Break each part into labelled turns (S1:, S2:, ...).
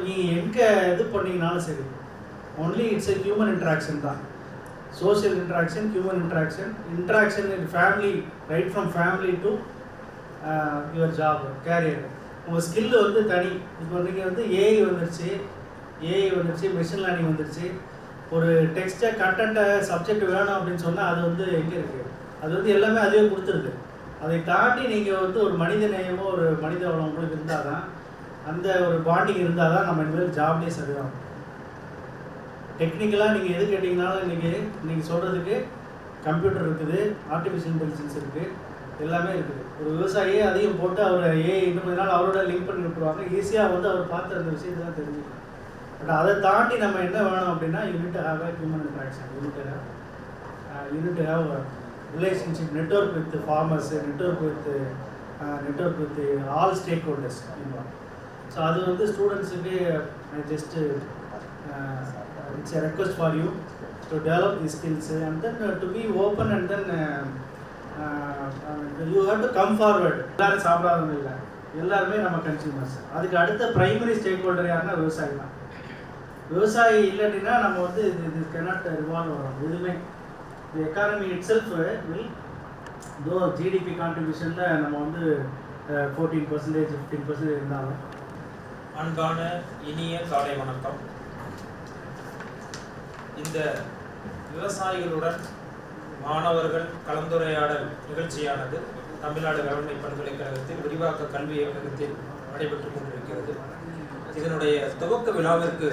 S1: நீ எங்கே இது பண்ணிங்கனாலும் சரி, only it's a human interaction தான். Social interaction, human interaction in family, right from family to your job, career. உங்கள் ஸ்கில்லு வந்து தனி. இப்போ நீங்கள் வந்து ஏஐ வந்துருச்சு, மிஷின் லேர்னிங் வந்துருச்சு. ஒரு டெக்ஸ்ட்டை, கண்டென்ட்டை, சப்ஜெக்ட் வேணும் அப்படின்னு சொன்னால் அது வந்து எங்கே இருக்குது? அது வந்து எல்லாமே அதுவே கொடுத்துருது. அதை தாண்டி நீங்கள் வந்து ஒரு மனித நேயமோ ஒரு மனித வளம் உங்களுக்கு இருந்தால் தான், அந்த ஒரு பாண்டிங் இருந்தால் தான் நம்ம இனிமேல் ஜாப்லேயே சரியாகும். டெக்னிக்கலாக நீங்கள் எது கேட்டிங்கனாலும் இன்றைக்கி சொல்கிறதுக்கு கம்ப்யூட்டர் இருக்குது, ஆர்டிஃபிஷியல் இன்டெலிஜென்ஸ் இருக்குது, எல்லாமே இருக்குது. ஒரு விவசாயியே அதையும் போட்டு அவரை இன்னும் கொஞ்ச நாள் அவரோட லிங்க் பண்ணி விட்டுருவாங்க. ஈஸியாக வந்து அவர் பார்த்து அந்த விஷயத்தை தான் தெரிஞ்சுக்கலாம். பட் அதை தாண்டி நம்ம என்ன வேணும் அப்படின்னா, unit have a human interaction, unit have relationship, network with farmers, network with all stack holders. So அது வந்து ஸ்டூடெண்ட்ஸுக்கு just it's a request for you to develop these skills and then to be open and then you have to come forward. எல்லாரும் சாப்பிடாதவங்க இல்லை, எல்லாருமே நம்ம consumers. அதுக்கு அடுத்த primary stack holder யாருன்னா விவசாயி தான். விவசாயி இல்லைன்னா நம்ம வந்து இது cannot revolve வரும் எதுவுமே. the economy itself will though GDP கான்ட்ரிபியூஷனில் நம்ம வந்து 14%, 15% இருந்தாலும்.
S2: அன்பான இனிய காலை வணக்கம். இந்த விவசாயிகளுடன் மாணவர்கள் கலந்துரையாடல் நிகழ்ச்சியானது தமிழ்நாடு வேளாண்மை பல்கலைக்கழகத்தில் விரிவாக்க கல்வி இயக்கத்தில் நடைபெற்றுக் கொண்டிருக்கிறது. இதனுடைய துவக்க விழாவிற்கு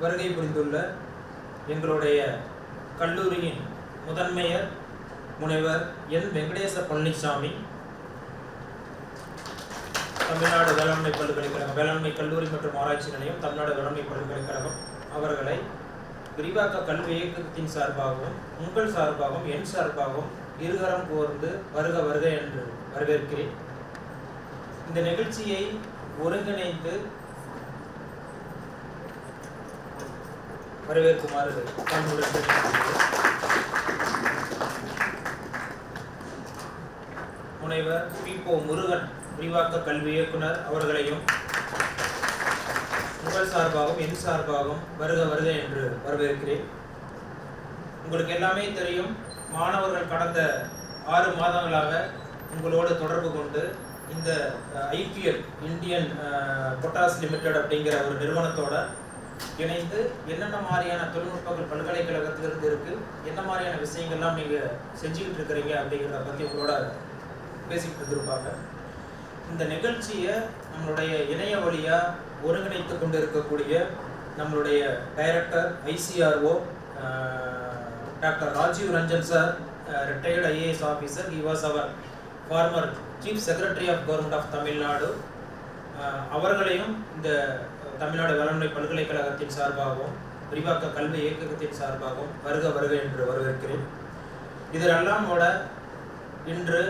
S2: வருகை புரிந்துள்ள எங்களுடைய கல்லூரியின் முதன்மையர் முனைவர் என் வெங்கடேச பழனிசாமி, தமிழ்நாடு வேளாண்மை பல்கலைக்கழகம், வேளாண்மை கல்லூரி மற்றும் ஆராய்ச்சி நிலையம், தமிழ்நாடு வேளாண்மை பல்கலைக்கழகம் அவர்களை விரிவாக்க கல்வி இயக்கத்தின் சார்பாகவும் உங்கள் சார்பாகவும் என் சார்பாகவும் இருகரம் கோர்ந்து வருக வருக என்று வரவேற்கிறேன். இந்த நிகழ்ச்சியை ஒருங்கிணைந்து வரவேற்குமாறு முனைவர் பி.போ. முருகன், விரிவாக்க கல்வி இயக்குனர் அவர்களையும் உங்கள் சார்பாகவும் என் சார்பாகவும் வருக வருக என்று வரவேற்கிறேன். உங்களுக்கு எல்லாமே தெரியும், மாணவர்கள் கடந்த 6 மாதங்களாக உங்களோடு தொடர்பு கொண்டு இந்த IPL, இந்தியன் பொட்டாஸ் லிமிடெட் அப்படிங்கிற ஒரு நிறுவனத்தோட இணைந்து என்னென்ன மாதிரியான தொழில்நுட்பங்கள் பல்கலைக்கழகத்திலிருந்து இருக்குது, என்ன மாதிரியான விஷயங்கள்லாம் நீங்கள் செஞ்சுக்கிட்டு இருக்கிறீங்க அப்படிங்கிறத பற்றி உங்களோட பேசிக்கிட்டு இருந்திருப்பாங்க. இந்த நிகழ்ச்சியை நம்மளுடைய இணைய வழியாக ஒருங்கிணைத்து கொண்டு இருக்கக்கூடிய நம்மளுடைய director ICRO doctor Rajiv Ranjan sir, retired IAS officer. He was அவர் former chief secretary of government of Tamil Nadu. அவர்களையும் இந்த தமிழ்நாடு வேளாண்மை பல்கலைக்கழகத்தின் சார்பாகவும் விரிவாக்க கல்வி இயக்கத்தின் சார்பாகவும் வருக வருக என்று வரவேற்கிறேன். இதெல்லாம் இன்று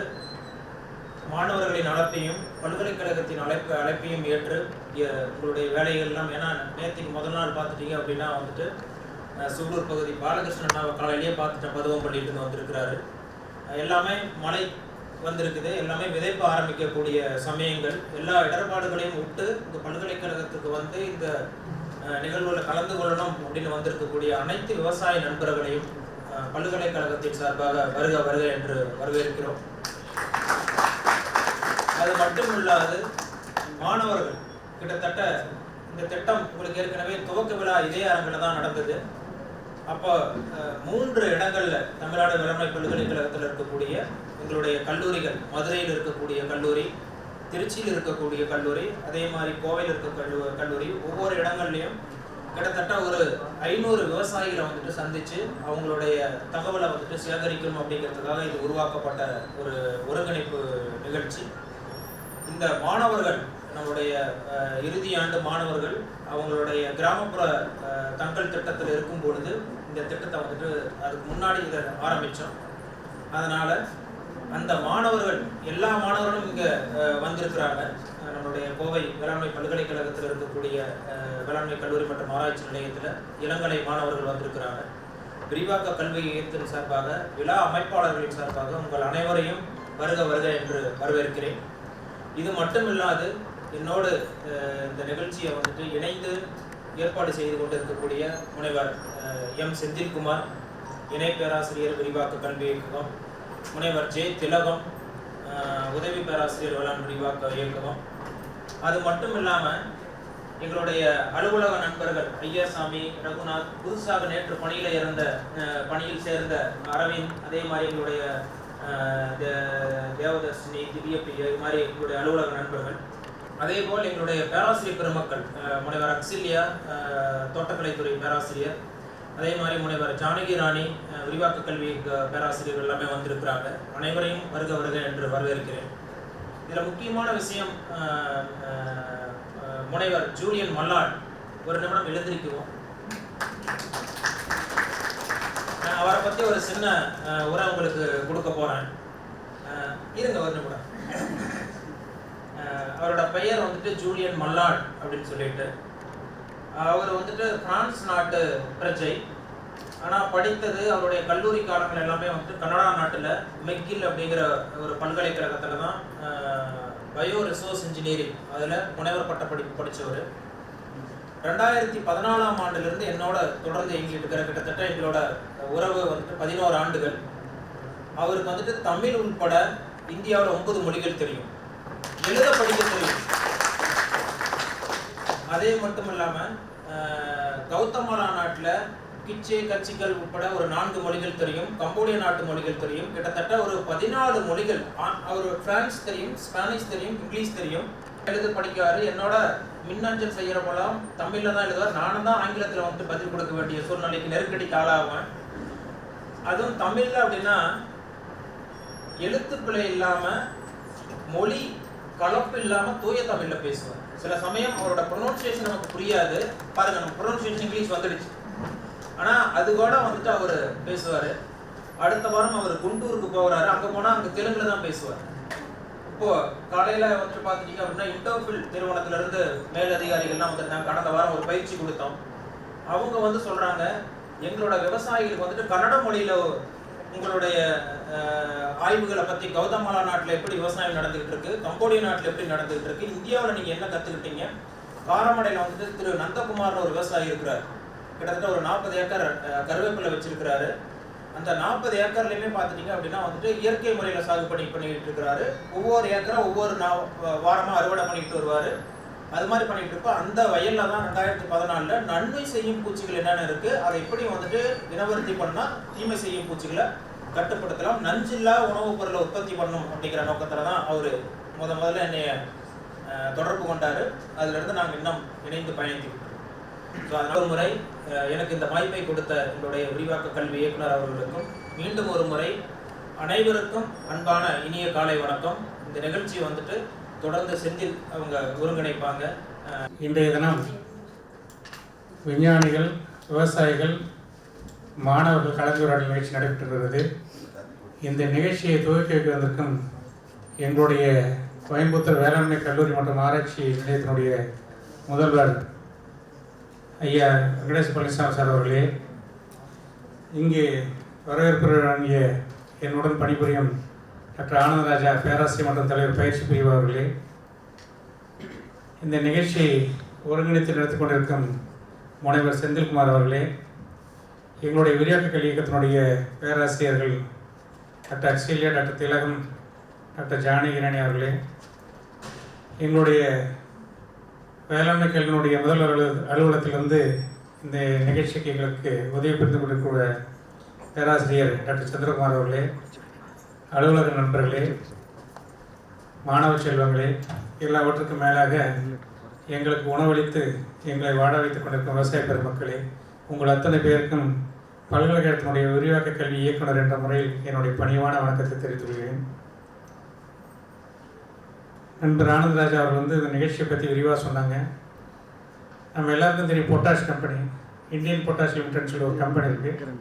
S2: மாணவர்களின் அழைப்பையும் பல்கலைக்கழகத்தின் அழைப்பையும் ஏற்று உங்களுடைய வேலைகள்லாம், ஏன்னா நேற்றுக்கு முதல் நாள் பார்த்துட்டீங்க அப்படின்னா வந்துட்டு சூலூர் பகுதி பாலகிருஷ்ணன் காலையிலேயே பார்த்துட்டேன், பருவம் பண்ணிட்டு வந்திருக்கிறாரு. எல்லாமே மழை வந்திருக்குது, எல்லாமே விதைப்பு ஆரம்பிக்கக்கூடிய சமயங்கள். எல்லா இடர்பாடுகளையும் விட்டு இந்த பல்கலைக்கழகத்துக்கு வந்து இந்த நிகழ்வுகளில் கலந்து கொள்ளணும் அப்படின்னு வந்திருக்கக்கூடிய அனைத்து விவசாய நண்பர்களையும் பல்கலைக்கழகத்தின் சார்பாக வருக வருக என்று வரவேற்கிறோம். அது மட்டும் இல்லாது மாணவர்கள் கிட்டத்தட்ட இந்த திட்டம் உங்களுக்கு ஏற்கனவே துவக்க விழா இதே அரங்கில் தான் நடந்தது. அப்போ 3 இடங்கள்ல தமிழ்நாடு வேளாண்மை பல்கலைக்கழகத்தில் இருக்கக்கூடிய எங்களுடைய கல்லூரிகள், மதுரையில் இருக்கக்கூடிய கல்லூரி, திருச்சியில் இருக்கக்கூடிய கல்லூரி, அதே மாதிரி கோவையில் இருக்க கல்லூரி, ஒவ்வொரு இடங்கள்லையும் கிட்டத்தட்ட ஒரு 500 விவசாயிகளை வந்துட்டு சந்திச்சு அவங்களுடைய தகவலை வந்துட்டு சேகரிக்கணும் அப்படிங்கிறதுக்காக இது உருவாக்கப்பட்ட ஒரு ஒருங்கிணைப்பு நிகழ்ச்சி. இந்த மாணவர்கள், நம்மளுடைய இறுதி ஆண்டு மாணவர்கள் அவங்களுடைய கிராமப்புற தங்கள் திட்டத்தில் இருக்கும் பொழுது இந்த திட்டத்தை வந்துட்டு அதுக்கு முன்னாடி இதை ஆரம்பித்தோம். அதனால் அந்த மாணவர்கள், எல்லா மாணவர்களும் இங்கே வந்திருக்கிறாங்க. நம்மளுடைய கோவை வேளாண்மை பல்கலைக்கழகத்தில் இருக்கக்கூடிய வேளாண்மை கல்லூரி மற்றும் ஆராய்ச்சி நிலையத்தில் இளங்கலை மாணவர்கள் வந்திருக்கிறாங்க. விரிவாக்க கல்வி இயக்கத்தின் சார்பாக, விழா அமைப்பாளர்களின் சார்பாக உங்கள் அனைவரையும் வருக வருக என்று வரவேற்கிறேன். இது மட்டும் இல்லாது என்னோடு இந்த நிகழ்ச்சியை வந்துட்டு இணைந்து ஏற்பாடு செய்து கொண்டிருக்கக்கூடிய முனைவர் எம் செந்தில்குமார், இணை பேராசிரியர் விரிவாக்க கல்வி இயக்ககம், முனைவர் ஜே திலகம், உதவி பேராசிரியர் வேளாண் விரிவாக்க இயக்ககம். அது மட்டும் இல்லாமல் எங்களுடைய அலுவலக நண்பர்கள் ஐயாசாமி, ரகுநாத், புதுசாக நேற்று பணியில் சேர்ந்த அரவிந்த், அதே மாதிரி எங்களுடைய தேவதர்ஷினி, திவ்யப்பிரியா, இது மாதிரி எங்களுடைய அலுவலக நண்பர்கள். அதே போல் எங்களுடைய பேராசிரியர் பெருமக்கள் முனைவர் அக்சிலியா, தோட்டக்கலைத்துறை பேராசிரியர், அதே மாதிரி முனைவர் ஜானகி ராணி, விரிவாக்க கல்வி பேராசிரியர்கள் எல்லாமே வந்திருக்கிறாங்க. அனைவரையும் வருக வருக என்று வரவேற்கிறேன். இதில் முக்கியமான விஷயம், முனைவர் ஜூலியன் மல்லாட், ஒரு நிமிடம் எழுந்திருக்குவோம். அவரை பற்றி ஒரு சின்ன உரை உங்களுக்கு கொடுக்க போகிறேன். இருங்க ஒரு நிமிடம். அவரோட பெயர் வந்துட்டு ஜூலியன் மல்லாட் அப்படின்னு சொல்லிட்டு. அவர் வந்துட்டு பிரான்ஸ் நாட்டு பிரஜை. ஆனால் படித்தது அவருடைய கல்லூரி காலங்கள் எல்லாமே வந்துட்டு கனடா நாட்டில் மெக்கில் அப்படிங்கிற ஒரு பல்கலைக்கழகத்தில் தான் பயோ ரிசோர்ஸ் இன்ஜினியரிங் அதில் முனைவர் பட்ட படிப்பு படித்தவர். 2014ஆம் ஆண்டிலிருந்து என்னோட தொடர்ந்து எங்கிட்டு இருக்கிற கிட்டத்தட்ட எங்களோட உறவு வந்துட்டு 11 ஆண்டுகள். அவருக்கு வந்துட்டு தமிழ் உட்பட இந்தியாவில் 9 மொழிகள் தெரியும், எழுத படிக்க தெரியும். அதே மட்டும் இல்லாமல் கௌதமாலா நாட்டில் கிச்சே, கட்சிகள் உட்பட ஒரு 4 மொழிகள் தெரியும், கம்போடிய நாட்டு மொழிகள் தெரியும், கிட்டத்தட்ட ஒரு 14 மொழிகள். அவர் பிரான்ஸ் தெரியும், ஸ்பானிஷ் தெரியும், இங்கிலீஷ் தெரியும், எழுத படிக்காரு. என்னோட மின்னஞ்சல் செய்கிற போலாம் தமிழில் தான் எழுதுவார். நானும் தான் ஆங்கிலத்தில் வந்துட்டு பதில் கொடுக்க வேண்டிய சூழ்நிலைக்கு நெருக்கடிக்கு ஆளாகுவேன். அதுவும் தமிழில் அப்படின்னா எழுத்துப்பிழை இல்லாமல், மொழி கலப்பு இல்லாமல் தூய தமிழில் பேசுவார். சில சமயம் அவரோட ப்ரொனவுன்சியேஷன் நமக்கு புரியாது. பாருங்க, நம்ம ப்ரொனவுன்சியேஷன் இங்கிலீஷ் வந்துடுச்சு, ஆனால் அது கூட வந்துட்டு அவர் பேசுவார். அடுத்த வாரம் அவர் குண்டூருக்கு போகிறாரு. அங்கே போனால் அங்கே தெலுங்குல தான் பேசுவார். இப்போது காலையில் வந்துட்டு பார்த்துட்டீங்க அப்படின்னா இன்டோஃபில் நிறுவனத்திலேருந்து மேலதிகாரிகள்லாம் வந்துருந்தாங்க. கடந்த வாரம் ஒரு பயிற்சி கொடுத்தோம். அவங்க வந்து சொல்கிறாங்க, எங்களோட விவசாயிகளுக்கு வந்துட்டு கன்னட மொழியில் உங்களுடைய ஆய்வுகளை பற்றி, கௌதமாலா நாட்டில் எப்படி விவசாயம் நடந்துகிட்டு இருக்கு, கம்போடிய நாட்டில் எப்படி நடந்துகிட்டு இருக்கு, இந்தியாவில் நீங்கள் என்ன கற்றுக்கிட்டீங்க. காரமடையில் வந்துட்டு திரு நந்தகுமார்னு ஒரு விவசாயி இருக்கிறார். கிட்டத்தட்ட ஒரு 40 ஏக்கர் கருவேப்பிலை வச்சிருக்கிறாரு. அந்த 40 ஏக்கர்லையுமே பார்த்துட்டீங்க அப்படின்னா வந்துட்டு இயற்கை முறையில் சாகுபடி பண்ணிக்கிட்டு இருக்கிறாரு. ஒவ்வொரு ஏக்கரை ஒவ்வொரு வாரமாக அறுவடை பண்ணிக்கிட்டு வருவார். அது மாதிரி பண்ணிகிட்டு இருப்போம். அந்த வயலில் தான் 2014 நன்மை செய்யும் பூச்சிகள் என்னென்ன இருக்குது, அதை எப்படி வந்துட்டு இனவருத்தி பண்ணால் தீமை செய்யும் பூச்சிகளை கட்டுப்படுத்தலாம், நஞ்சில்லா உணவுப் பொருளை உற்பத்தி பண்ணும் அப்படிங்கிற நோக்கத்தில் தான் அவர் முதல்ல என்னைய தொடர்பு கொண்டார். அதிலிருந்து நாங்கள் இன்னும் இணைந்து பயணித்துக்கிட்டோம். ஸோ அதனால் ஒரு முறை எனக்கு இந்த வாய்ப்பை கொடுத்த என்னுடைய விரிவாக்க கல்வி இயக்குனர் அவர்களுக்கும் மீண்டும் ஒரு முறை அனைவருக்கும் அன்பான இனிய காலை வணக்கம். இந்த நிகழ்ச்சி வந்துட்டு தொடர்ந்து செந்தில் அவங்க ஒருங்கிணைப்பாங்க.
S3: இன்றைய தினம் விஞ்ஞானிகள், விவசாயிகள், மாணவர்கள் கலந்துரையாடல் நிகழ்ச்சி நடைபெற்று. இந்த நிகழ்ச்சியை துவக்கி வைப்பதற்கும் எங்களுடைய கோயம்புத்தூர் வேளாண்மை கல்லூரி மற்றும் ஆராய்ச்சி நிலையத்தினுடைய முதல்வர் ஐயா வெங்கடேஷ் பழனிசாமி சார் அவர்களே, இங்கே வரவேற்பு வழங்கிய என்னுடன் பணிபுரியும் டாக்டர் ஆனந்தராஜா பேராசிரியர் மற்றும் தலைவர் பயிற்சி பிரிவு அவர்களே, இந்த நிகழ்ச்சியை ஒருங்கிணைத்து நடத்தி கொண்டிருக்கும் முனைவர் செந்தில்குமார் அவர்களே, எங்களுடைய விரிவாக்க கல்வி இயக்கத்தினுடைய பேராசிரியர்கள் டாக்டர் அக்சிலியா, டாக்டர் திலகம், டாக்டர் ஜானகி ராணி அவர்களே, எங்களுடைய வேளாண்மை கல்வியினுடைய முதல்வர் அலுவலகத்திலிருந்து இந்த நிகழ்ச்சிக்கு எங்களுக்கு உதவி புரிந்து கொண்டிருக்கிற பேராசிரியர் டாக்டர் சந்திரகுமார் அவர்களே, அலுவலக நண்பர்களே, மாணவ செல்வங்களே, எல்லாவற்றுக்கும் மேலாக எங்களுக்கு உணவளித்து எங்களை வாழ வைத்துக் கொண்டிருக்கும் விவசாய பெருமக்களே, உங்கள் அத்தனை பேருக்கும் பல்கலைக்கழகத்தினுடைய விரிவாக்க கல்வி இயக்குனர் என்ற முறையில் என்னுடைய பணிவான வணக்கத்தை தெரிவித்துள்ளேன். நண்பர் ஆனந்தராஜா அவர் வந்து இந்த நிகழ்ச்சியை பற்றி விரிவாக சொன்னாங்க. நம்ம எல்லாருக்கும் தெரியும், பொட்டாஷ் கம்பெனி, இந்தியன் பொட்டாஷ் லிமிடெட்னு சொல்லி ஒரு கம்பெனி இருக்குது.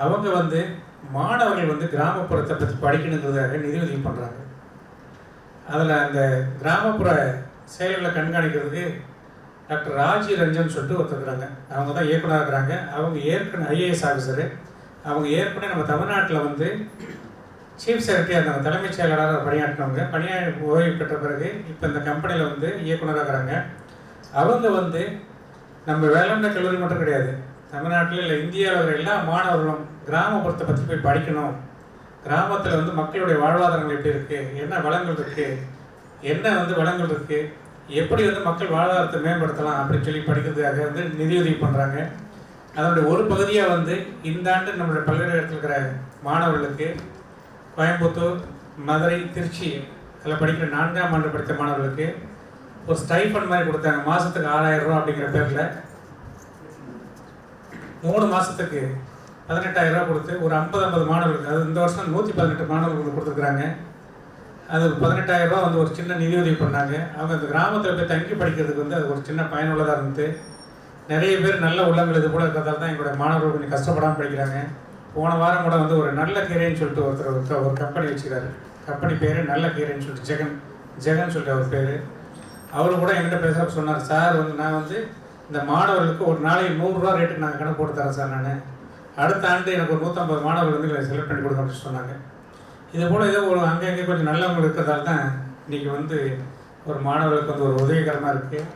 S3: அவங்க வந்து மாணவர்கள் வந்து கிராமப்புறத்தை பற்றி படிக்கணுங்கிறதுக்காக நிதி உதவி பண்ணுறாங்க. அதில் அந்த கிராமப்புற செயல்களை கண்காணிக்கிறதுக்கு டாக்டர் ராஜி ரஞ்சன் சொல்லிட்டு ஒருத்தருக்குறாங்க. அவங்க தான் இயக்குனராக இருக்கிறாங்க. அவங்க ஏற்கனவே IAS ஆஃபீஸரு. அவங்க ஏற்கனவே நம்ம தமிழ்நாட்டில் வந்து சீஃப் செக்ரட்டரியாக இருந்தாங்க, தலைமைச் செயலாளராக பணியாற்றினவங்க. ஓய்வு பெற்ற பிறகு இப்போ இந்த கம்பெனியில் வந்து இயக்குனராக இருக்கிறாங்க. அவங்க வந்து நம்ம வேளாண்மை கல்லூரி மட்டும் கிடையாது, தமிழ்நாட்டில் இல்லை இந்தியாவில் இருக்கிற எல்லா மாணவர்களும் கிராமப்புறத்தை பற்றி போய் படிக்கணும். கிராமத்தில் வந்து மக்களுடைய வாழ்வாதாரங்கள் எப்படி இருக்குது, என்ன வளங்கள் இருக்குது, என்ன வந்து வளங்கள் இருக்குது, எப்படி வந்து மக்கள் வாழ்வாதாரத்தை மேம்படுத்தலாம் அப்படின்னு சொல்லி படிக்கிறதுக்காக வந்து நிதியுதவி பண்ணுறாங்க. அதனுடைய ஒரு பகுதியாக வந்து இந்த ஆண்டு நம்மளுடைய பல்கலைக்கழகத்தில் இருக்கிற மாணவர்களுக்கு கோயம்புத்தூர், மதுரை, திருச்சி அதில் படிக்கிற 4ஆம் ஆண்டு படித்த மாணவர்களுக்கு ஒரு ஸ்டைஃபண்ட் மாதிரி கொடுத்தாங்க. மாதத்துக்கு 6000 ரூபா அப்படிங்கிற பேரில் 3 மாதத்துக்கு 18,000 ரூபா கொடுத்து ஒரு 50 மாணவர்களுக்கு, அது இந்த வருஷம் 118 மாணவர்களுக்கு கொடுத்துருக்குறாங்க. அது 18,000 ரூபா வந்து ஒரு சின்ன நிதியுதவி பண்ணாங்க. அவங்க அந்த கிராமத்தில் போய் தங்கி படிக்கிறதுக்கு வந்து அது ஒரு சின்ன பயனுள்ளதாக இருந்தது. நிறைய பேர் நல்ல உள்ளங்கள் இது போல இருக்கிறதால தான் எங்களுடைய மாணவர்கள் கொஞ்சம் கஷ்டப்படாமல் படிக்கிறாங்க. போன வாரம் கூட வந்து ஒரு நல்ல கீரைன்னு சொல்லிட்டு ஒருத்தர் ஒரு கம்பெனி வச்சுக்கிறாரு. கம்பெனி பேர் நல்ல கீரைன்னு சொல்லிட்டு ஜெகன் சொல்லிட்டு அவர் பேர். அவர் கூட என்கிட்ட பேசுகிறப்ப சொன்னார், சார் வந்து நான் வந்து இந்த மாணவர்களுக்கு ஒரு நாளைக்கு 100 ரூபா ரேட்டுக்கு நாங்கள் கணக்கு போட்டு தரேன் சார். நான் அடுத்த ஆண்டு எனக்கு ஒரு 150 மாணவர்கள் வந்து செலக்ட் பண்ணி கொடுக்க அப்படின்னு சொன்னாங்க. இது போல் ஏதோ ஒரு அங்கங்கே கொஞ்சம் நல்லவங்க இருக்கிறதால தான் இன்றைக்கி வந்து ஒரு மாணவர்களுக்கு வந்து ஒரு உதவிகரமாக இருக்குது.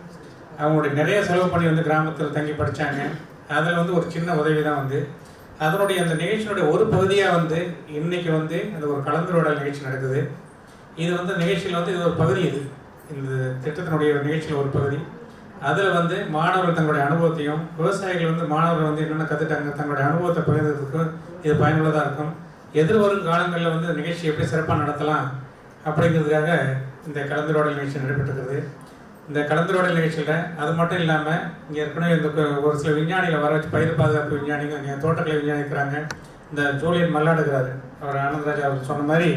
S3: அவங்களுடைய நிறைய செலவு பண்ணி வந்து கிராமத்தில் தங்கி படித்தாங்க. அதில் வந்து ஒரு சின்ன உதவி தான் வந்து அதனுடைய அந்த நிகழ்ச்சியினுடைய ஒரு பகுதியாக வந்து இன்றைக்கி வந்து அந்த ஒரு கலந்துரையாடல் நிகழ்ச்சி நடக்குது. இது வந்து நிகழ்ச்சியில் வந்து இது ஒரு பகுதி, இது இந்த திட்டத்தினுடைய ஒரு நிகழ்ச்சியில் ஒரு பகுதி. அதில் வந்து மாணவர்கள் தங்களுடைய அனுபவத்தையும், விவசாயிகள் வந்து மாணவர்கள் வந்து என்னென்ன கற்றுட்டாங்க தங்களுடைய அனுபவத்தை பகிர்ந்ததுக்கு இது பயனுள்ளதாக இருக்கும். எதிர்வரும் காலங்களில் வந்து நிகழ்ச்சி எப்படி சிறப்பாக நடத்தலாம் அப்படிங்கிறதுக்காக இந்த கலந்துரையாடல் நிகழ்ச்சி நடைபெற்றிருக்கிறது. இந்த கலந்துரையாடல் நிகழ்ச்சியில் அது மட்டும் இல்லாமல் இங்கே ஏற்கனவே இந்த ஒரு சில விஞ்ஞானிகளை வர வச்சு, பயிர் பாதுகாப்பு விஞ்ஞானிகள், இங்கே தோட்டக்கலை விஞ்ஞானி இருக்கிறாங்க. இந்த ஜூலியன் மல்லாடுகிறாரு, அவர் ஆனந்தராஜ் அவர் சொன்ன மாதிரி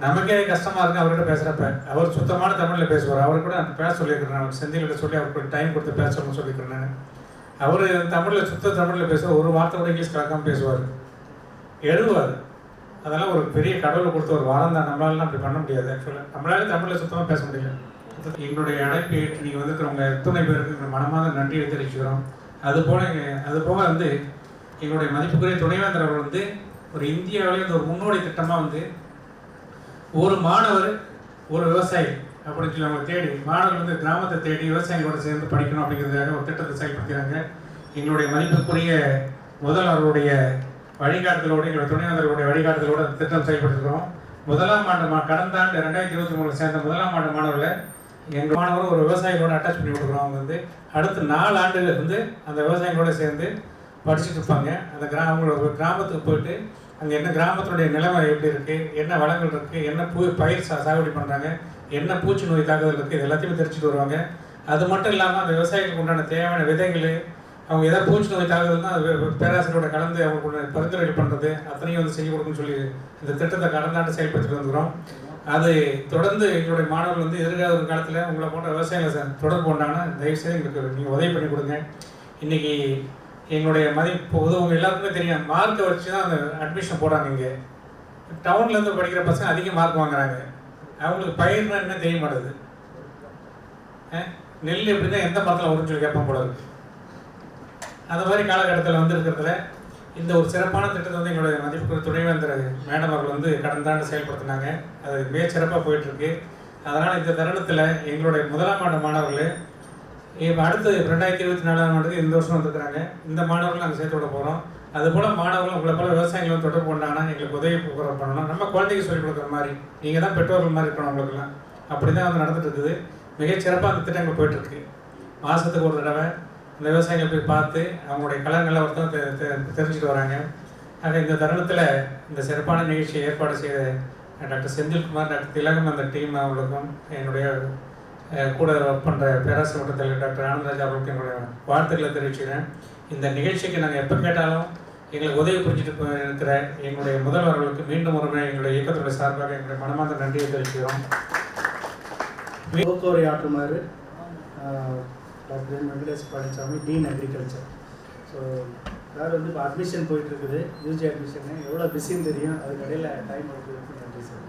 S3: நமக்கே கஷ்டமாக இருக்குது அவர்கிட்ட பேசுகிறப்ப. அவர் சுத்தமான தமிழில் பேசுவார். அவர் கூட பேச சொல்லியிருக்கிறேன், நான் செந்தில்கிட்ட சொல்லி அவருக்கு டைம் கொடுத்து பேச சொல்லியிருக்கிறேன். நான் அவர் தமிழில் தமிழில் பேசுவார், ஒரு வார்த்தை கூட இங்கிலீஷ் கலக்காமல் பேசுவார், எழுதுவார். அதெல்லாம் ஒரு பெரிய கடவுளை கொடுத்த ஒரு வாரம் தான். நம்மளாலாம் அப்படி பண்ண முடியாது. ஆக்சுவலாக நம்மளால தமிழில் சுத்தமாக பேச முடியல. எங்களுடைய அழைப்பை ஏற்று நீங்கள் வந்துக்கிறவங்க எத்தனை பேருக்கு எங்கள் மனமாக நன்றியை தெரிவிச்சுக்கிறோம். அதுபோக வந்து எங்களுடைய மதிப்புக்குரிய துணைவேந்தர் அவர் வந்து ஒரு இந்தியாவிலே ஒரு முன்னோடி திட்டமாக வந்து ஒரு மாணவர் ஒரு விவசாயி அப்படின்னு சொல்லி அவங்க தேடி, மாணவர்கள் வந்து கிராமத்தை தேடி விவசாயிகளோட சேர்ந்து படிக்கணும் அப்படிங்கிறதுக்காக ஒரு திட்டத்தை செயல்படுத்துகிறாங்க. எங்களுடைய மதிப்புக்குரிய முதல் அவருடைய வழிகாட்டுதலோடு, எங்களுடைய துணைவேந்தர்களுடைய வழிகாட்டுதலோடு அந்த திட்டம் செயல்படுத்துகிறோம். முதலாம் ஆண்டு கடந்த ஆண்டு 2023 சேர்ந்த முதலாம் ஆண்டு மாணவர்களை எங்கள் மாணவரும் ஒரு விவசாயிகளோட அட்டாச் பண்ணி விட்டுருக்கோம். அவங்க வந்து அடுத்த 4 ஆண்டுகள் வந்து அந்த விவசாயிகளோட சேர்ந்து படிச்சுட்டு இருப்பாங்க. அந்த அவங்களோட கிராமத்துக்கு போயிட்டு அங்கே என்ன கிராமத்தினுடைய நிலைமை எப்படி இருக்குது, என்ன வளங்கள் இருக்குது, என்ன பயிர் சாகுபடி பண்ணுறாங்க, என்ன பூச்சி நோய் தாக்குதல் இருக்குது, இது எல்லாத்தையுமே தெரிஞ்சுட்டு வருவாங்க. அது மட்டும் இல்லாமல் அந்த விவசாயிகளுக்கு உண்டான தேவையான விதைகள், அவங்க ஏதாவது பூச்சி நோய் தாக்குதல்னா அது பேராசிரியரோட கலந்து அவங்களுக்கு பரிந்துரை பண்ணுறது அத்தனையும் வந்து செஞ்சு கொடுக்குன்னு சொல்லி இந்த திட்டத்தை கடந்த ஆண்டு செயல்படுத்திட்டு வந்துக்கிறோம். அது தொடர்ந்து எங்களுடைய மாணவர்கள் வந்து எதிர்கால காலத்தில் உங்களை போன்ற விவசாயிகளை தொடர்பு கொண்டாங்கன்னா தயவுசெய்து எங்களுக்கு நீங்கள் உதவி பண்ணி கொடுங்க. இன்றைக்கி எங்களுடைய உதவுங்க எல்லாருக்குமே தெரியும், மார்க்கை வச்சு தான் அந்த அட்மிஷன் போடுறாங்க. இங்கே டவுன்லேருந்து படிக்கிற பசங்க அதிக மார்க் வாங்குறாங்க. அவங்களுக்கு பயிர்னா என்ன தெரிய மாட்டேது. நெல் எப்படின்னா எந்த மரத்தில் வரும்னு சொல்லி கேட்பான் போல இருக்கு. அந்த மாதிரி காலகட்டத்தில் வந்து இருக்கிறதுல இந்த ஒரு சிறப்பான திட்டத்தை வந்து எங்களுடைய மதிப்புக்குரிய துணைவேந்தர் மேடம் அவர்கள் வந்து கடந்த ஆண்டு செயல்படுத்தினாங்க. அது மிகச்சிறப்பாக போயிட்டுருக்கு. அதனால் இந்த தருணத்தில் எங்களுடைய முதலாம் ஆண்டு மாணவர்கள் இப்போ அடுத்து 2024ஆம் ஆண்டுக்கு இந்த வருஷம் வந்துருக்குறாங்க. இந்த மாணவர்கள் நாங்கள் சேர்த்து விட போகிறோம். அதுபோல் மாணவர்கள் உங்களை போல் விவசாயிகள் வந்து தொடர்பு கொண்டாங்கன்னா எங்களுக்கு உதவி பண்ணணும். நம்ம குழந்தைக்கு சொல்லிக் கொடுக்குற மாதிரி நீங்கள் தான் பெற்றோர்கள் மாதிரி இருக்கணும். அவங்களுக்குலாம் அப்படி தான் வந்து நடந்துட்டு இருக்குது. மிகச்சிறப்பாக அந்த திட்டங்கள் போயிட்டுருக்கு. மாதத்துக்கு ஒரு தடவை இந்த விவசாயிகளை போய் பார்த்து அவங்களுடைய கலங்களை ஒருத்தவங்க தெரிஞ்சுட்டு வராங்க. ஆக இந்த தருணத்தில் இந்த சிறப்பான நிகழ்ச்சியை ஏற்பாடு செய்த டாக்டர் செந்தில்குமார், டாக்டர் திலகம், அந்த டீம் அவங்களுக்கும், என்னுடைய கூட ஒர்க் பண்ணுற பேராசிரியர் மட்ட தலைவர் டாக்டர் ஆனந்தராஜ் அவர்களுக்கு என்னுடைய வாழ்த்துக்களை தெரிவிச்சுக்கிறேன். இந்த நிகழ்ச்சிக்கு நாங்கள் எப்போ கேட்டாலும் எங்களுக்கு உதவி புரிஞ்சுட்டு இருக்கிற எங்களுடைய முதல்வர்களுக்கு மீண்டும் ஒரு முறை எங்களுடைய இயக்கத்துடைய சார்பாக எங்களுடைய மனமார்ந்த நன்றியை தெரிவிக்கிறோம்.
S1: போக்குவரை ஆற்றுமாறு doctor Venkatesh Palaniswami, dean agriculture. So அதாவது வந்து இப்போ அட்மிஷன் போயிட்டுருக்குது, யூஜி அட்மிஷனு. எவ்வளோ பிஸின்னு தெரியும், அதுக்கு இடையில் டைம் எடுத்துருக்கு. நன்றி சார்.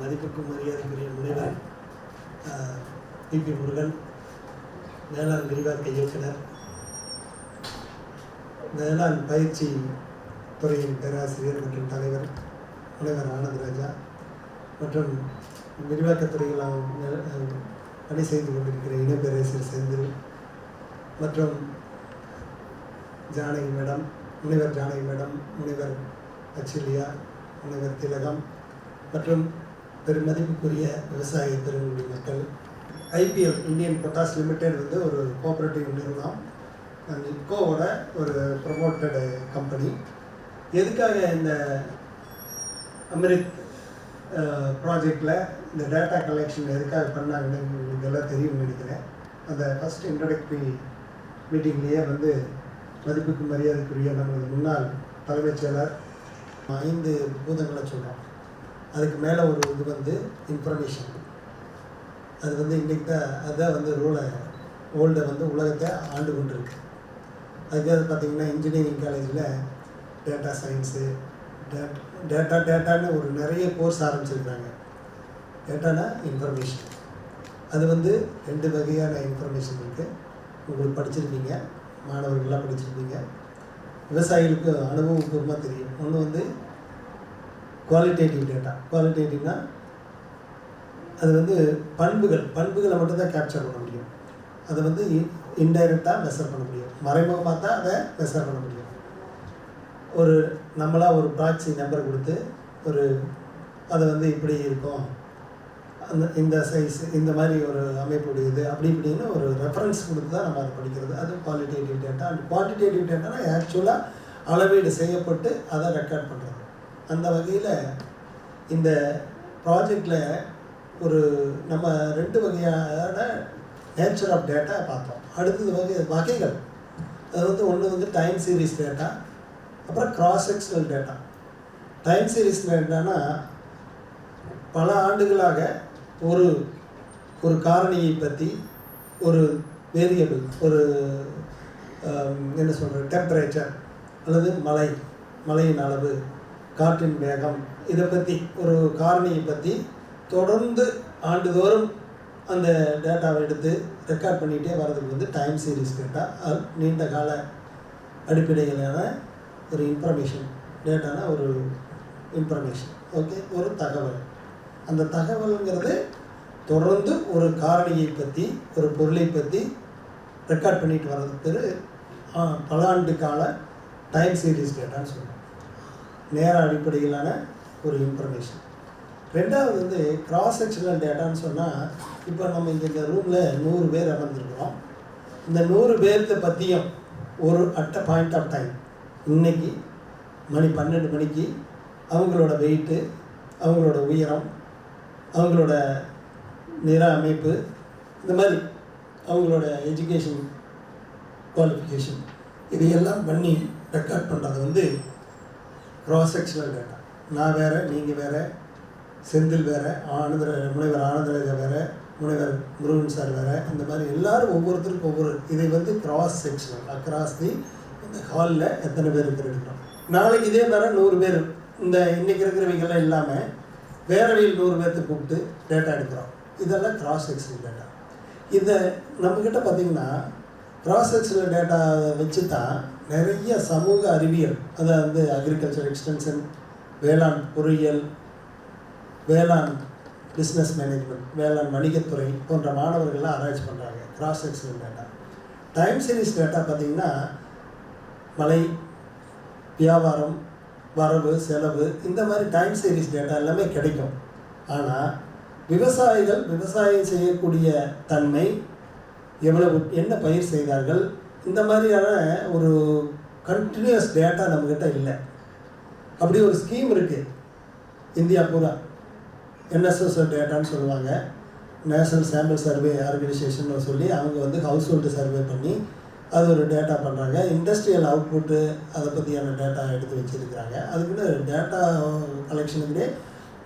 S4: மதிப்புக்கும் மரியாதைக்குரிய முனைவர் பிபி முருகன், வேளாண் விரிவாக்க இயக்குனர், வேளாண் பயிற்சி துறையின் பேராசிரியர் மற்றும் தலைவர் முனைவர் ஆனந்தராஜா மற்றும் விரிவாக்கத்துறையில் பணி செய்து கொண்டிருக்கிற இணைப்பேரரசர் செந்தில் மற்றும் ஜானகி மேடம், முனைவர் ஜானகி மேடம், முனைவர் அச்சிலியா, முனைவர் திலகம் மற்றும் பெருமதிப்புக்குரிய விவசாய பெருங்குடி மக்கள். ஐபிஎல் இந்தியன் பொட்டாஸ் லிமிடெட் வந்து ஒரு கோஆப்ரேட்டிவ் நிறுவனம், இட்கோவோட ஒரு ப்ரொமோட்டடு கம்பெனி. எதுக்காக இந்த அமிர்த் ப்ராஜெக்டில் இந்த டேட்டா கலெக்ஷன் எதுக்காக பண்ணாங்கன்னு உங்களுக்கு எல்லாம் தெரியும்னு நினைக்கிறேன். அந்த ஃபஸ்ட் இன்ட்ரடக்டரி மீட்டிங்லேயே வந்து மதிப்புக்கு மரியாதைக்குரிய நமது முன்னாள் தலைமைச் செயலர் 5 பூதங்களை சொல்கிறோம். அதுக்கு மேலே ஒரு இது வந்து இன்ஃபர்மேஷன். அது வந்து இன்றைக்கி தான் அதுதான் வந்து ஓல்டை வந்து உலகத்தை ஆண்டு கொண்டு இருக்கு. அதுக்காக பார்த்திங்கன்னா இன்ஜினியரிங் காலேஜில் டேட்டா சயின்ஸு, டேட்டான்னு ஒரு நிறைய கோர்ஸ் ஆரம்பிச்சிருக்காங்க. டேட்டானா இன்ஃபர்மேஷன். அது வந்து 2 வகையான இன்ஃபர்மேஷன் இருக்குது. உங்களுக்கு படிச்சிருப்பீங்க, மாணவர்கள்லாம் படிச்சிருப்பீங்க. விவசாயிகளுக்கு அனுபவபூர்வமாக தெரியும். ஒன்று வந்து குவாலிட்டேட்டிவ் டேட்டா. குவாலிட்டேட்டிவ்னா அது வந்து பண்புகளை மட்டும்தான் கேப்சர் பண்ண முடியும். அதை வந்து இன்டைரக்டாக மெஷர் பண்ண முடியும். மறைமுகமாக தான் அதை மெஷர் பண்ண முடியும். நம்மளாக ஒரு ப்ராக்ஸி நம்பர் கொடுத்து அதை வந்து இப்படி இருக்கும், இந்த சைஸ், இந்த மாதிரி ஒரு அமைப்புடையது, அப்படி இப்படின்னு ஒரு ரெஃபரன்ஸ் கொடுத்து தான் நம்ம அதை படிக்கிறது. அது குவாலிட்டேட்டிவ் டேட்டா. அண்ட் குவான்டிடேட்டிவ் டேட்டானா ஆக்சுவலாக அளவீடு செய்யப்பட்டு அதை ரெக்கார்ட் பண்ணுறது. அந்த வகையில் இந்த ப்ராஜெக்டில் நம்ம 2 வகையான நேச்சர் ஆஃப் டேட்டா பார்த்தோம். அடுத்தது வகைகள். அது வந்து ஒன்று வந்து டைம் சீரீஸ் டேட்டா, அப்புறம் cross sectional data. Time series டேட்டானா பல ஆண்டுகளாக ஒரு காரணியை பற்றி, ஒரு வேரியபிள், என்ன சொல்கிற டெம்பரேச்சர் அல்லது மழையின் அளவு, காற்றின் வேகம், இதை பற்றி ஒரு காரணியை பற்றி தொடர்ந்து ஆண்டுதோறும் அந்த டேட்டாவை எடுத்து ரெக்கார்ட் பண்ணிகிட்டே வர்றதுக்கு வந்து டைம் சீரீஸ் டேட்டா. அது நீண்ட கால அடிப்படையிலான ஒரு இன்ஃபர்மேஷன். டேட்டானா ஒரு இன்ஃபர்மேஷன், ஓகே, ஒரு தகவல். அந்த தகவலுங்கிறது தொடர்ந்து ஒரு காரணியை பற்றி, ஒரு பொருளை பற்றி ரெக்கார்ட் பண்ணிட்டு வர்றதுக்கு பேர் பல ஆண்டு கால டைம் சீரீஸ் டேட்டான்னு சொல்லுவோம். நேர அடிப்படையிலான ஒரு இன்ஃபர்மேஷன். ரெண்டாவது வந்து கிராஸ் செக்ஷனல் டேட்டான்னு சொன்னால், இப்போ நம்ம இந்த ரூமில் 100 பேர் அமர்ந்துருக்கிறோம். இந்த 100 பேர்த்த பற்றியும் at a point of time, இன்னைக்கு மணி 12 மணிக்கு அவங்களோட வெயிட்டு, அவங்களோட உயரம், அவங்களோட நிற அமைப்பு, இந்த மாதிரி அவங்களோட எஜுகேஷன் குவாலிஃபிகேஷன், இதையெல்லாம் பண்ணி ரெக்கார்ட் பண்ணுறது வந்து கிராஸ் செக்ஷனல் டேட்டா. நான் வேறு, நீங்கள் வேறு, செந்தில் வேறு, முனைவர் ஆனந்தராஜா வேறு, முனைவர் முருகன் சார் வேறு, இந்த மாதிரி எல்லோரும் ஒவ்வொருத்தருக்கும் ஒவ்வொரு. இதை வந்து கிராஸ் செக்ஷனல், அக்ராஸ் இந்த ஹாலில் எத்தனை பேர் இருக்கிறோம். நாளைக்கு இதே மாதிரி 100 பேர், இன்றைக்கி இருக்கிறவங்கெல்லாம் இல்லாமல் வேறவையில் 100 பேர்த்து கூப்பிட்டு டேட்டா எடுக்கிறோம். இதெல்லாம் கிராஸ் செக்ஷனல் டேட்டா. இதை நம்மக்கிட்ட பார்த்திங்கன்னா கிராஸ் செக்ஷனல் டேட்டா வச்சு தான் நிறைய சமூக அறிவியல், அதாவது அக்ரிகல்ச்சர் எக்ஸ்டென்ஷன், வேளாண் பொறியியல், வேளாண் பிஸ்னஸ் மேனேஜ்மெண்ட், வேளாண் வணிகத்துறை போன்ற மாணவர்கள்லாம் ஆராய்ச்சி பண்ணுறாங்க. Cross sectional data. Time series data பார்த்திங்கன்னா மழை, வியாபாரம், வரவு, செலவு, இந்த மாதிரி டைம் சீரீஸ் டேட்டா எல்லாமே கிடைக்கும். ஆனால் விவசாயம் செய்யக்கூடிய தன்மை, எவ்வளவு, என்ன பயிர் செய்தார்கள், இந்த மாதிரியான ஒரு கண்டினியூஸ் டேட்டா நம்மக்கிட்ட இல்லை. அப்படி ஒரு ஸ்கீம் இருக்குது இந்தியா பூரா, என்எஸ்எஸ் டேட்டான்னு சொல்லுவாங்க, நேஷனல் சாம்பிள் சர்வே ஆர்கனைசேஷன் சொல்லி. அவங்க வந்து ஹவுஸ் ஹோல்டு சர்வே பண்ணி அது ஒரு டேட்டா பண்ணுறாங்க. இண்டஸ்ட்ரியல் அவுட்புட்டு, அதை பற்றியான டேட்டா எடுத்து வச்சுருக்கிறாங்க. அதுக்குன்னு டேட்டா கலெக்ஷனுக்குனே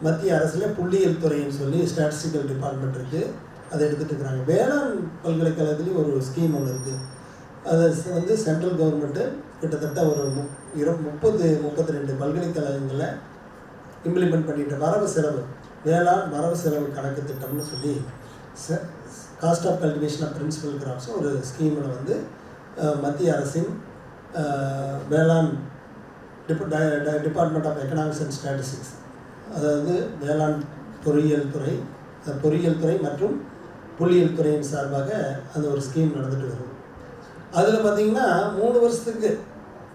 S4: மத்திய அரசில் புள்ளியியல் துறைன்னு சொல்லி ஸ்டாட்டிஸ்டிக்கல் டிபார்ட்மெண்ட் இருக்குது, அதை எடுத்துகிட்டு இருக்கிறாங்க. வேளாண் பல்கலைக்கழகத்துலேயும் ஒரு ஸ்கீம் ஒன்று இருக்குது. அதை வந்து சென்ட்ரல் கவர்மெண்ட்டு கிட்டத்தட்ட ஒரு 32 பல்கலைக்கழகங்களை இம்ப்ளிமெண்ட் பண்ணிட்டு வேளாண் வரவு செலவு கணக்கு திட்டம்னு சொல்லி cost of cultivation of principal crops ஒரு ஸ்கீமில் வந்து மத்திய அரசின் வேளாண் department of economics and statistics அதாவது வேளாண் பொறியியல் துறை மற்றும் புள்ளியியல் துறையின் சார்பாக அந்த ஒரு ஸ்கீம் நடந்துட்டு வருது. அதில் பார்த்திங்கன்னா 3 வருஷத்துக்கு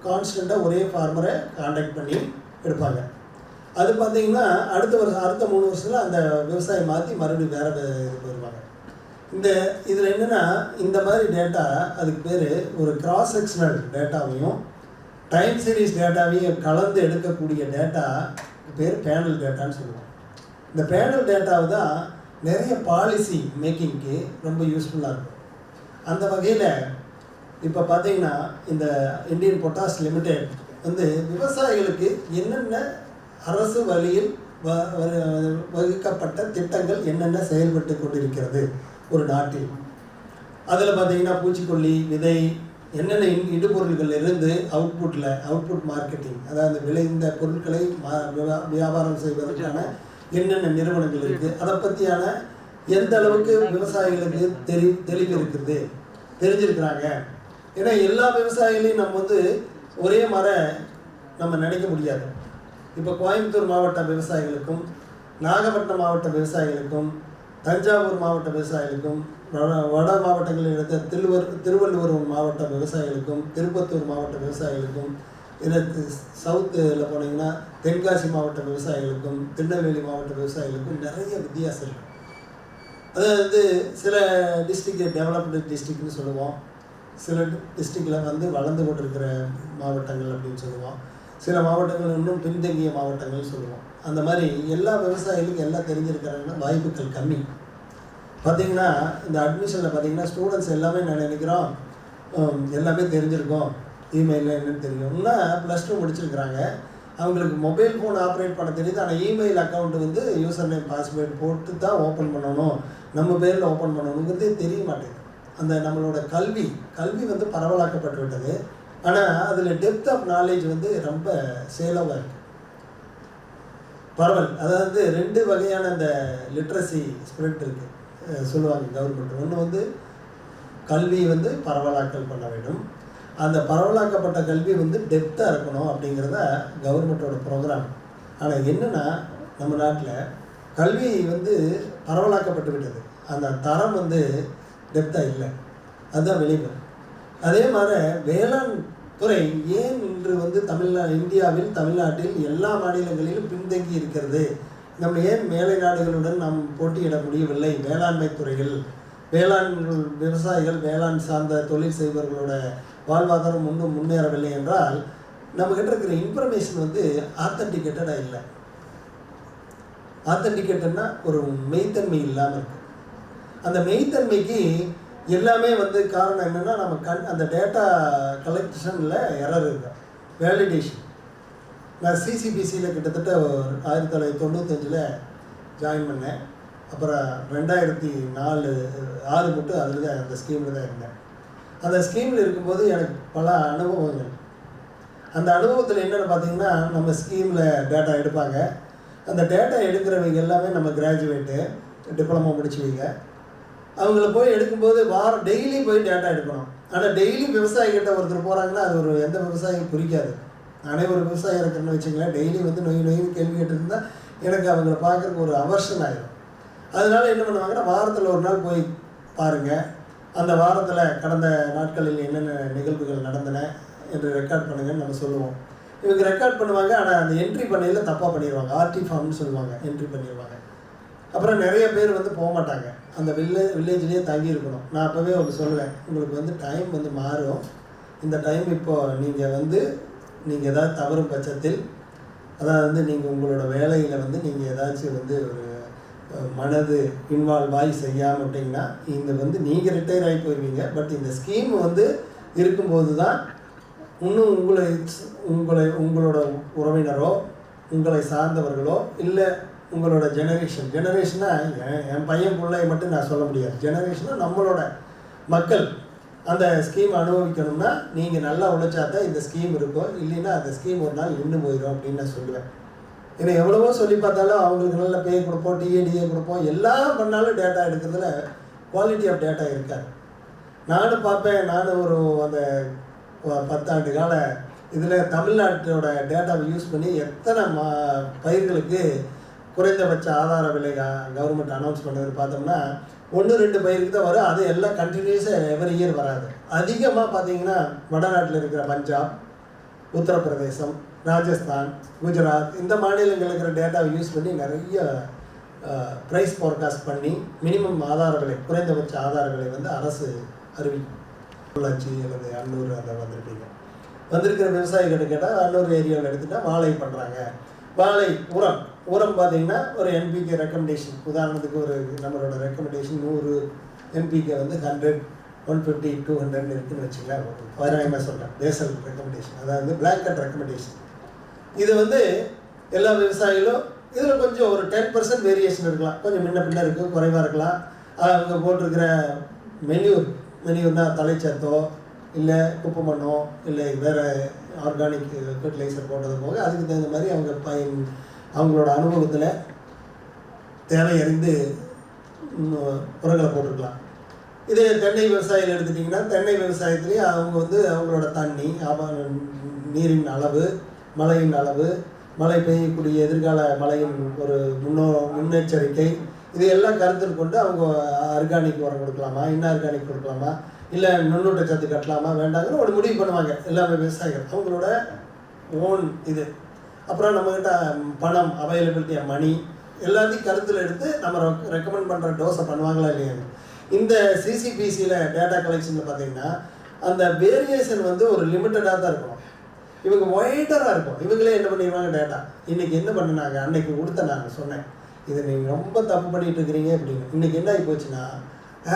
S4: கான்ஸ்டண்ட்டாக ஒரே ஃபார்மரை கான்டாக்ட் பண்ணி எடுப்பாங்க. அது பார்த்திங்கன்னா அடுத்த 3 வருஷத்தில் அந்த விவசாயம் மாற்றி மறுபடியும் வேறு இது போயிடுவாங்க. இதில் என்னென்னா இந்த மாதிரி டேட்டா அதுக்கு பேர் ஒரு கிராஸ் செக்ஷனல் டேட்டாவையும் டைம் சீரீஸ் டேட்டாவையும் கலந்து எடுக்கக்கூடிய டேட்டா பேர் பேனல் டேட்டான்னு சொல்லுவோம். இந்த பேனல் டேட்டாவை தான் நிறைய பாலிசி மேக்கிங்க்கு ரொம்ப யூஸ்ஃபுல்லாக இருக்கும். அந்த வகையில் இப்போ பார்த்தீங்கன்னா இந்த இந்தியன் பொட்டாஷ் லிமிடெட் வந்து விவசாயிகளுக்கு என்னென்ன அரசு வழியில் வகுக்கப்பட்ட திட்டங்கள் என்னென்ன செயல்பட்டு கொண்டிருக்கிறது ஒரு நாட்டில், அதில் பார்த்தீங்கன்னா பூச்சிக்கொல்லி, விதை, என்னென்ன இடுபொருள்கள் இருந்து அவுட்புட் மார்க்கெட்டிங், அதாவது விளைந்த பொருட்களை வியாபாரம் செய்வதற்கான என்னென்ன நிறுவனங்கள் இருக்குது, அதை பற்றியான எந்த அளவுக்கு விவசாயிகளுக்கு தெளிவு இருக்குது, தெரிஞ்சிருக்கிறாங்க. ஏன்னா எல்லா விவசாயிகளையும் நம்ம வந்து ஒரே மாதிரி நம்ம நினைக்க முடியாது. இப்போ கோயம்புத்தூர் மாவட்ட விவசாயிகளுக்கும், நாகப்பட்டினம் மாவட்ட விவசாயிகளுக்கும், தஞ்சாவூர் மாவட்ட விவசாயிகளுக்கும், வட மாவட்டங்களில் எடுத்த திருவள்ளுவர் மாவட்ட விவசாயிகளுக்கும், திருப்பத்தூர் மாவட்ட விவசாயிகளுக்கும், இதற்கு சவுத்தில் போனீங்கன்னா தென்காசி மாவட்ட விவசாயிகளுக்கும், திருநெல்வேலி மாவட்ட விவசாயிகளுக்கும் நிறைய வித்தியாசம் இருக்குது. அதாவது சில டிஸ்ட்ரிக்ட் டெவலப்டு டிஸ்ட்ரிக்ட்னு சொல்லுவோம், சில டிஸ்ட்ரிக்டில் வந்து வளர்ந்து கொண்டிருக்கிற மாவட்டங்கள் அப்படின்னு சொல்லுவோம், சில மாவட்டங்கள் இன்னும் பின்தங்கிய மாவட்டங்கள் சொல்லுவோம். அந்த மாதிரி எல்லா விவசாயிகளுக்கும் எல்லாம் தெரிஞ்சிருக்கிறாங்கன்னா வாய்ப்புகள் கம்மி. பார்த்திங்கன்னா இந்த அட்மிஷனில் பார்த்திங்கன்னா ஸ்டூடெண்ட்ஸ் எல்லாமே நான் நினைக்கிறோம் எல்லாமே தெரிஞ்சிருக்கோம், இமெயிலில் என்னென்னு தெரியும். இன்னும் +2 முடிச்சிருக்கிறாங்க, அவங்களுக்கு மொபைல் ஃபோன் ஆப்ரேட் பண்ண தெரியுது, ஆனால் இமெயில் அக்கௌண்ட்டு வந்து யூசர் நேம் பாஸ்வேர்டு போட்டு தான் ஓப்பன் பண்ணணும், நம்ம பேரில் ஓப்பன் பண்ணணுங்கிறதே தெரிய மாட்டேங்குது. அந்த நம்மளோட கல்வி வந்து பரவலாக்கப்பட்டு விட்டது. ஆனால் அதில் டெப்த் ஆஃப் நாலேஜ் வந்து ரொம்ப சேலவாக இருக்குது. பரவல், அதாவது 2 வகையான அந்த லிட்ரஸி ஸ்ப்ரெட் இருக்குது சொல்லுவாங்க கவர்மெண்ட். ஒன்று வந்து கல்வி வந்து பரவலாக்கல் பண்ண வேண்டும், அந்த பரவலாக்கப்பட்ட கல்வி வந்து டெப்த்தாக இருக்கணும் அப்படிங்கிறத கவர்மெண்ட்டோட ப்ரோக்ராம். ஆனால் என்னென்னா நம்ம நாட்டில் கல்வி வந்து பரவலாக்கப்பட்டு விட்டது, அந்த தரம் வந்து டெப்த்தாக இல்லை, அதுதான் வெளிப்பு. அதே மாதிரி வேளாண் துறை ஏன் இன்று வந்து இந்தியாவில் தமிழ்நாட்டில் எல்லா மாநிலங்களிலும் பின்தங்கி இருக்கிறது, நம்ம ஏன் மேலை நாடுகளுடன் நாம் போட்டியிட முடியவில்லை வேளாண்மை துறையில், வேளாண் விவசாயிகள் வேளாண் சார்ந்த தொழில் செய்பவர்களோட வாழ்வாதாரம் இன்னும் முன்னேறவில்லை என்றால் நம்மக்கிட்ட இருக்கிற இன்ஃபர்மேஷன் வந்து ஆத்தன்டிகேட்டடாக இல்லை. ஆத்தன்டிகேட்டட்னா ஒரு மெய்த்தன்மை இல்லாமல் இருக்குது. அந்த மெய்த்தன்மைக்கு எல்லாமே வந்து காரணம் என்னென்னா நம்ம அந்த டேட்டா கலெக்ஷனில் எரர் இருக்குது, வேலிடேஷன். நான் சிசிபிசியில் கிட்டத்தட்ட 1995 ஜாயின் பண்ணேன். அப்புறம் 2004-06 மட்டும் அதில் தான் அந்த ஸ்கீமில் தான் இருந்தேன். அந்த ஸ்கீமில் இருக்கும்போது எனக்கு பல அனுபவங்கள். அந்த அனுபவத்தில் என்னென்னு பார்த்தீங்கன்னா நம்ம ஸ்கீமில் டேட்டா எடுப்பாங்க, அந்த டேட்டா எடுக்கிறவங்க எல்லாமே நம்ம கிராஜுவேட்டு, டிப்ளமோ முடிச்சுவீங்க. அவங்கள போய் எடுக்கும்போது டெய்லி போய் டேட்டா எடுக்கணும். ஆனால் டெய்லி விவசாயிகிட்ட ஒருத்தர் போகிறாங்கன்னா அது ஒரு எந்த விவசாயியும் பிடிக்காது. நானே ஒரு விவசாயி இருக்கிறேன்னு வச்சுங்களேன், டெய்லி வந்து நொய்னு கேள்வி கேட்டுருந்தால் எனக்கு அவங்கள பார்க்குறதுக்கு ஒரு அவர்ஷன் ஆகிடும். அதனால் என்ன பண்ணுவாங்கன்னா வாரத்தில் ஒரு நாள் போய் பாருங்கள், அந்த வாரத்தில் கடந்த நாட்களில் என்னென்ன நிகழ்வுகள் நடந்தன என்று ரெக்கார்ட் பண்ணுங்கன்னு நம்ம சொல்லுவோம். இவங்க ரெக்கார்ட் பண்ணுவாங்க, ஆனால் அந்த என்ட்ரி பண்ணையில் தப்பாக பண்ணிடுவாங்க, ஆர்டி ஃபார்ம்னு சொல்லுவாங்க, என்ட்ரி பண்ணிடுவாங்க. அப்புறம் நிறைய பேர் வந்து போக மாட்டாங்க, அந்த வில்லேஜ்லேயே தங்கி இருக்கணும். நான் அப்போவே ஒன்று சொல்லுவேன், உங்களுக்கு வந்து டைம் வந்து மாறும், இந்த டைம் இப்போது நீங்கள் ஏதாவது தவறும் பட்சத்தில், அதாவது வந்து நீங்கள் உங்களோட வேலையில் வந்து நீங்கள் ஏதாச்சும் வந்து ஒரு மனது இன்வால்வ் ஆகி செய்யாமல் அப்படின்னா இந்த வந்து நீங்கள் ரிட்டையர் ஆகி போயிடுவீங்க. பட் இந்த ஸ்கீம் வந்து இருக்கும்போது தான் இன்னும் உங்களோட உறவினரோ உங்களை சார்ந்தவர்களோ இல்லை உங்களோட ஜெனரேஷனாக என் பையன் பிள்ளை மட்டும் நான் சொல்ல முடியாது, ஜெனரேஷனாக நம்மளோட மக்கள் அந்த ஸ்கீம் அனுபவிக்கணும்னா நீங்கள் நல்லா உழைச்சாதான் இந்த ஸ்கீம் இருக்கும், இல்லைன்னா அந்த ஸ்கீம் ஒரு நாள் நின்று போயிடும் அப்படின்னு நான் சொல்லுவேன். ஏன்னா எவ்வளவோ சொல்லி பார்த்தாலும் அவங்களுக்கு நல்ல பே கொடுப்போம், டிஏ கொடுப்போம், எல்லாம் பண்ணாலும் டேட்டா எடுக்கிறதுல குவாலிட்டி ஆஃப் டேட்டா இருக்காது. நானும் பார்ப்பேன், நானும் அந்த 10 ஆண்டு கால இதில் தமிழ்நாட்டோட டேட்டாவை யூஸ் பண்ணி எத்தனை பயிர்களுக்கு குறைந்தபட்ச ஆதார விலை கவர்மெண்ட் அனௌன்ஸ் பண்ணது பார்த்தோம்னா 1-2 பயிருக்கு தான் வரும். அது எல்லாம் கண்டினியூஸாக எவரி இயர் வராது. அதிகமாக பார்த்தீங்கன்னா வடநாட்டில் இருக்கிற பஞ்சாப், உத்தரப்பிரதேசம், ராஜஸ்தான், குஜராத் இந்த மாநிலங்களில் இருக்கிற டேட்டாவை யூஸ் பண்ணி நிறைய ப்ரைஸ் ஃபோர்காஸ்ட் பண்ணி மினிமம் ஆதார விலை, குறைந்தபட்ச ஆதார விலை வந்து அரசு அறிவிக்கும். பொள்ளாச்சி அல்லது அன்னூர் அந்த வந்திருக்கிற விவசாயிகிட்ட கேட்டால் அன்னூர் ஏரியாவில் எடுத்துகிட்டா வாழை பண்ணுறாங்க. வாழை உரம் பார்த்திங்கன்னா ஒரு என்பிகே ரெக்கமெண்டேஷன், உதாரணத்துக்கு ஒரு நம்மளோட ரெக்கமெண்டேஷன் 100 என்பிகே வந்து 100, 150, 200 இருக்குதுன்னு வச்சுக்கலாம். தோராயமாக சொல்கிறேன், பேசல் ரெக்கமெண்டேஷன், அதாவது பிளாங்கட் ரெக்கமெண்டேஷன். இது வந்து எல்லா விவசாயிகளும் இதில் கொஞ்சம் ஒரு 10% வேரியேஷன் இருக்கலாம், கொஞ்சம் முன்ன பின்ன இருக்கும், குறைவாக இருக்கலாம். அவங்க போட்டிருக்கிற மெனியூர்னால் தலைச்சத்தோ இல்லை குப்பை மண்ணோ இல்லை வேறு ஆர்கானிக் ஃபெர்டிலைசர் போட்டது போக அதுக்கு தகுந்த மாதிரி அவங்களோட அனுபவத்தில் தேவை அறிந்து உரங்களை போட்டிருக்கலாம். இதே தென்னை விவசாயிகள் எடுத்துட்டிங்கன்னா தென்னை விவசாயத்துலேயும் அவங்க வந்து அவங்களோட தண்ணி, நீரின் அளவு, மழையின் அளவு, மழை பெய்யக்கூடிய எதிர்கால மழையின் ஒரு முன்னெச்சரிக்கை, இதையெல்லாம் கருத்தில் கொண்டு அவங்க ஆர்கானிக் உரம் கொடுக்கலாமா, இன்ஆர்கானிக் கொடுக்கலாமா, இல்லை நுண்ணூட்ட சத்து கட்டலாமா வேண்டாங்கன்னு ஒரு முடிவு பண்ணுவாங்க எல்லாமே விவசாயிகள் அவங்களோட ஓன் இது. அப்புறம் நம்மக்கிட்ட பணம், அவைலபிலிட்டி ஆஃப் மணி எல்லாத்தையும் கருத்தில் எடுத்து நம்ம ரெக்கமெண்ட் பண்ணுற டோஸை பண்ணுவாங்களா இல்லையா. இந்த சிசிபிசியில் டேட்டா கலெக்ஷனில் பார்த்தீங்கன்னா அந்த வேரியேஷன் வந்து ஒரு லிமிட்டடாக தான் இருக்கணும். இவங்க ஒய்டராக இருக்கும். இவங்களே என்ன பண்ணிடுவாங்க, டேட்டா இன்றைக்கி என்ன பண்ணினாங்க, அன்னைக்கு கொடுத்த நான் சொன்னேன் இதை நீங்கள் ரொம்ப தப்பு பண்ணிகிட்டு இருக்கிறீங்க அப்படின்னு. இன்றைக்கி என்ன ஆகி போச்சுன்னா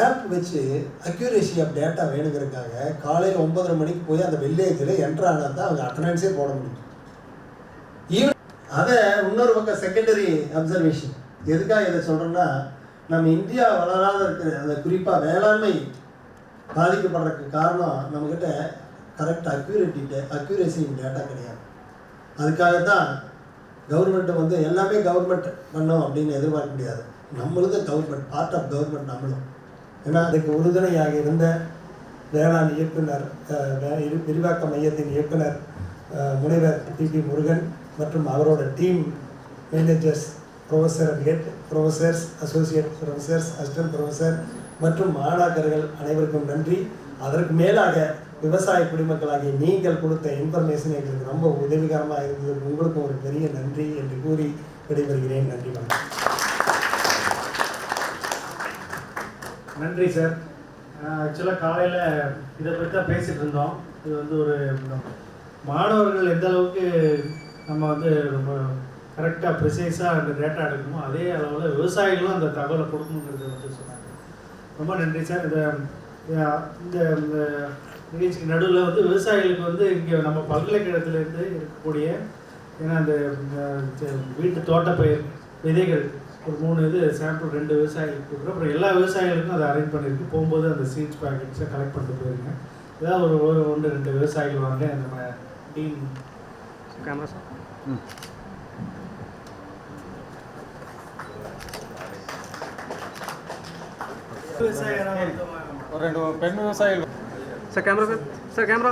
S4: ஆப் வச்சு அக்யூரேசி ஆஃப் டேட்டா வேணுங்கிறதுக்காக காலையில் 9:30 மணிக்கு போய் அந்த வில்லேஜில் என்ட்ரு ஆனால் தான் அவங்க அட்டண்டன்ஸே போட முடியும். ஈவன் அதை இன்னொரு பக்கம் செகண்டரி அப்சர்வேஷன். எதுக்காக இதை சொல்கிறேன்னா, நம்ம இந்தியா வளராத இருக்கிற அந்த குறிப்பாக வேளாண்மை பாதிக்கப்படுறதுக்கு காரணம் நம்மக்கிட்ட கரெக்ட் அக்யூரேசி டேட்டா கிடையாது. அதுக்காக தான் கவர்மெண்ட்டை வந்து எல்லாமே கவர்மெண்ட் பண்ணோம் அப்படின்னு எதிர்பார்க்க முடியாது. நம்மளும் கவர்மெண்ட், பார்ட் ஆஃப் கவர்மெண்ட் நம்மளும். ஏன்னா அதுக்கு உறுதுணையாக இருந்த வேளாண் இயக்குனர், விரிவாக்க மையத்தின் இயக்குனர் முனைவர் பி முருகன் மற்றும் அவரோட team managers, professor and head professors, associate professors, assistant professor மற்றும் மாணாக்கர்கள் அனைவருக்கும் நன்றி. அதற்கு மேலாக விவசாய குடிமக்களாகிய நீங்கள் கொடுத்த இன்ஃபர்மேஷன் எங்களுக்கு ரொம்ப உதவிகரமாக இருந்தது. உங்களுக்கும் ஒரு பெரிய நன்றி என்று கூறி விடைபெறுகிறேன். நன்றி, வணக்கம்.
S1: நன்றி சார். ஆக்சுவலாக காலையில் இதை பற்றி தான் பேசிகிட்டு இருந்தோம். இது வந்து ஒரு மாணவர்கள் எந்த அளவுக்கு நம்ம வந்து ரொம்ப கரெக்டாக ப்ரிசைஸாக அந்த டேட்டா எடுக்கணுமோ அதே அளவில் விவசாயிகளும் அந்த தகவலை கொடுக்கணுங்கிறத வந்து சொன்னாங்க. ரொம்ப நன்றி சார். இந்த நிகழ்ச்சிக்கு நடுவில் வந்து விவசாயிகளுக்கு வந்து இங்கே நம்ம பல்கலைக்கழகத்திலேருந்து இருக்கக்கூடிய, ஏன்னா அந்த வீட்டு தோட்டப்பயிர் விதைகள் ஒரு 3 இது சாம்பிள் 2 விவசாயிகளுக்கு கொடுக்குறோம். அப்புறம் எல்லா விவசாயிகளுக்கும் அதை அரேஞ்ச் பண்ணியிருக்கு. போகும்போது அந்த சீட்ஸ் பேக்கெட்ஸை கலெக்ட் பண்ணிட்டு போயிருங்க. ஏதாவது ஒரு 1-2 விவசாயிகள் வாங்க நம்ம டீம் கேமரா சார். விவசாயிகள் ஒரு 2 பெண் விவசாயிகள் சார். Camera sir. கேமரா